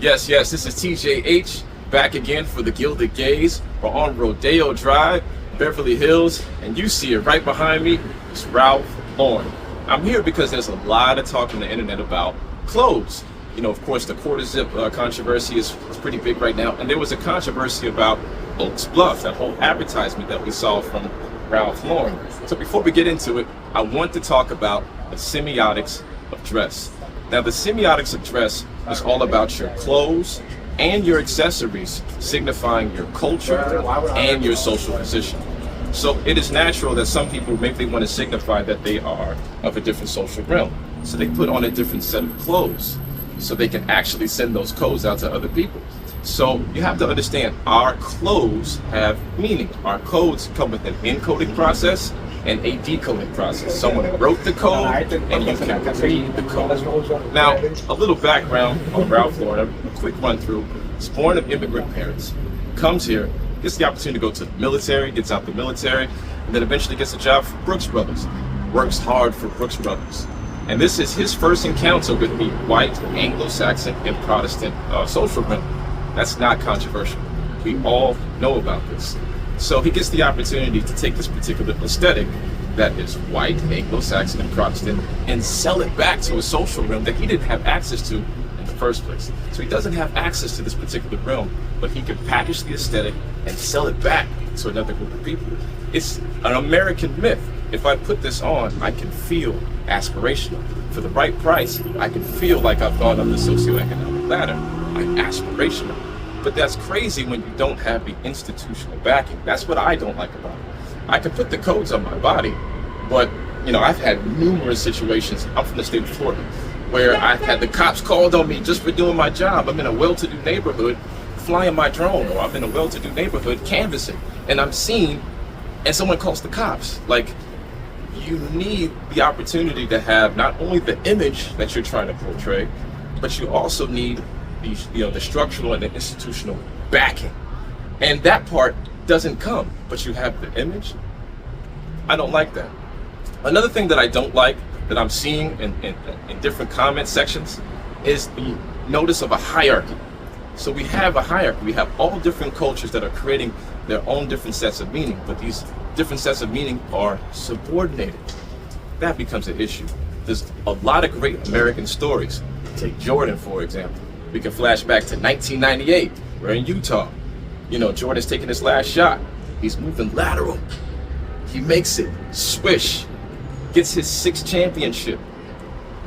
Yes, this is TJH back again for the Gilded Gaze. We're on Rodeo Drive, Beverly Hills, and you see it right behind me. It's Ralph Lauren. I'm here because there's a lot of talk on the internet about clothes. You know, of course, the quarter zip controversy is pretty big right now, and there was a controversy about Oaks Bluff, that whole advertisement that we saw from Ralph Lauren. So before we get into it, I want to talk about the semiotics of dress. Now, the semiotics of dress is all about your clothes and your accessories, signifying your culture and your social position. So it is natural that some people maybe want to signify that they are of a different social realm. So they put on a different set of clothes so they can actually send those codes out to other people. So you have to understand, our clothes have meaning. Our codes come with an encoding process and a decoding process. Someone wrote the code and you can read the code. Now, a little background on Ralph Lauren, a quick run through. He's born of immigrant parents, comes here, gets the opportunity to go to the military, gets out the military, and then eventually gets a job for Brooks Brothers. Works hard for Brooks Brothers. And this is his first encounter with the white, Anglo-Saxon, and Protestant social realm. That's not controversial. We all know about this. So he gets the opportunity to take this particular aesthetic that is white, Anglo-Saxon, and Protestant and sell it back to a social realm that he didn't have access to in the first place. So he doesn't have access to this particular realm, but he can package the aesthetic and sell it back to another group of people. It's an American myth. If I put this on, I can feel aspirational. For the right price, I can feel like I've gone up the socioeconomic ladder. I'm aspirational. But that's crazy when you don't have the institutional backing. That's what I don't like about it. I can put the codes on my body, but you know, I've had numerous situations. I'm from the state of Florida, where I've had the cops called on me just for doing my job. I'm in a well-to-do neighborhood flying my drone, or I'm in a well-to-do neighborhood canvassing, and I'm seen, and someone calls the cops. Like, you need the opportunity to have not only the image that you're trying to portray, but you also need the structural and the institutional backing. And that part doesn't come, but you have the image. I don't like that. Another thing that I don't like that I'm seeing in different comment sections is the notice of a hierarchy. So we have a hierarchy. We have all different cultures that are creating their own different sets of meaning, but these different sets of meaning are subordinated. That becomes an issue. There's a lot of great American stories. Take Jordan, for example. We can flash back to 1998. We're in Utah. You know, Jordan's taking his last shot. He's moving lateral. He makes it. Swish. Gets his 6th championship.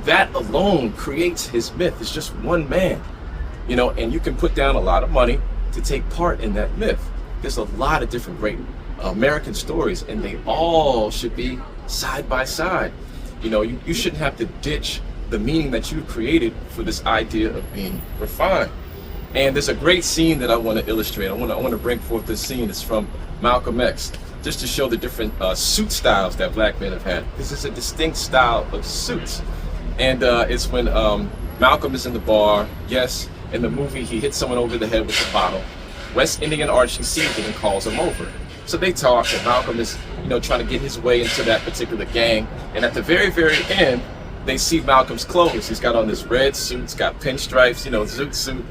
That alone creates his myth. It's just one man. You know, and you can put down a lot of money to take part in that myth. There's a lot of different great American stories, and they all should be side by side. You know, you shouldn't have to ditch the meaning that you created for this idea of being refined. And there's a great scene that I want to illustrate. I want to bring forth this scene. It's from Malcolm X, just to show the different suit styles that black men have had. This is a distinct style of suits. And it's when Malcolm is in the bar. Yes, in the movie, he hits someone over the head with a bottle. West Indian Archie sees it and calls him over. So they talk, and Malcolm is, trying to get his way into that particular gang. And at the very, very end, they see Malcolm's clothes. He's got on this red suit, it's got pinstripes, zoot suit.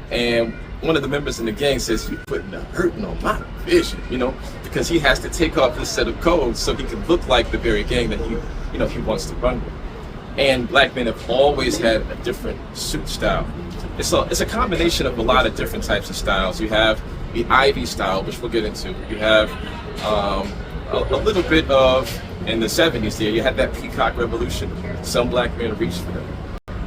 And one of the members in the gang says, "You're putting a hurting on my vision," because he has to take off his set of codes so he can look like the very gang that he wants to run with. And black men have always had a different suit style. It's a combination of a lot of different types of styles. You have the Ivy style, which we'll get into. You have a little bit of, in the 70s there, you had that peacock revolution. Some black men reached for them.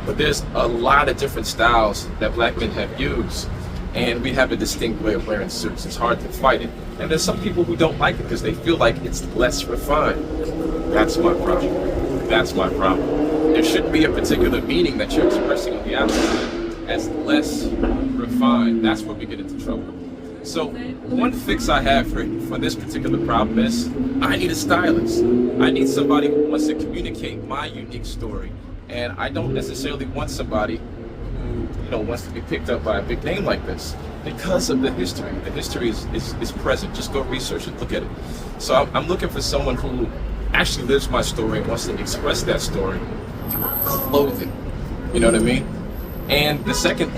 But there's a lot of different styles that black men have used, and we have a distinct way of wearing suits. It's hard to fight it. And there's some people who don't like it because they feel like it's less refined. That's my problem. That's my problem. There shouldn't be a particular meaning that you're expressing on the outside as less refined. That's where we get into trouble. So one fix I have for this particular problem is I need a stylist. I need somebody who wants to communicate my unique story. And I don't necessarily want somebody who wants to be picked up by a big name like this because of the history. The history is present. Just go research it, look at it. So I'm looking for someone who actually lives my story and wants to express that story through clothing. You know what I mean? And the second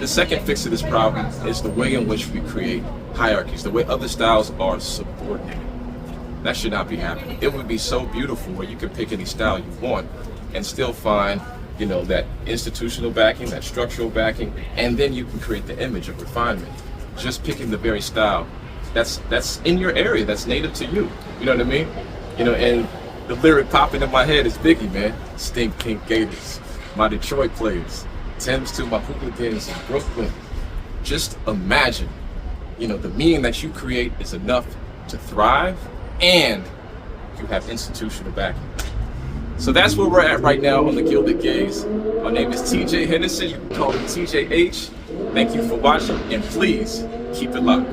fix to this problem is the way in which we create hierarchies, the way other styles are subordinated. That should not be happening. It would be so beautiful where you can pick any style you want and still find, that institutional backing, that structural backing, and then you can create the image of refinement. Just picking the very style that's in your area, that's native to you. You know what I mean? And the lyric popping in my head is Biggie, man. Stink pink gators, my Detroit players, Thames to my hooligans in Brooklyn. Just imagine, the meaning that you create is enough to thrive, and you have institutional backing. So that's where we're at right now on the Gilded Gaze. My name is TJ Henderson. You can call me TJH. Thank you for watching, and please keep it locked.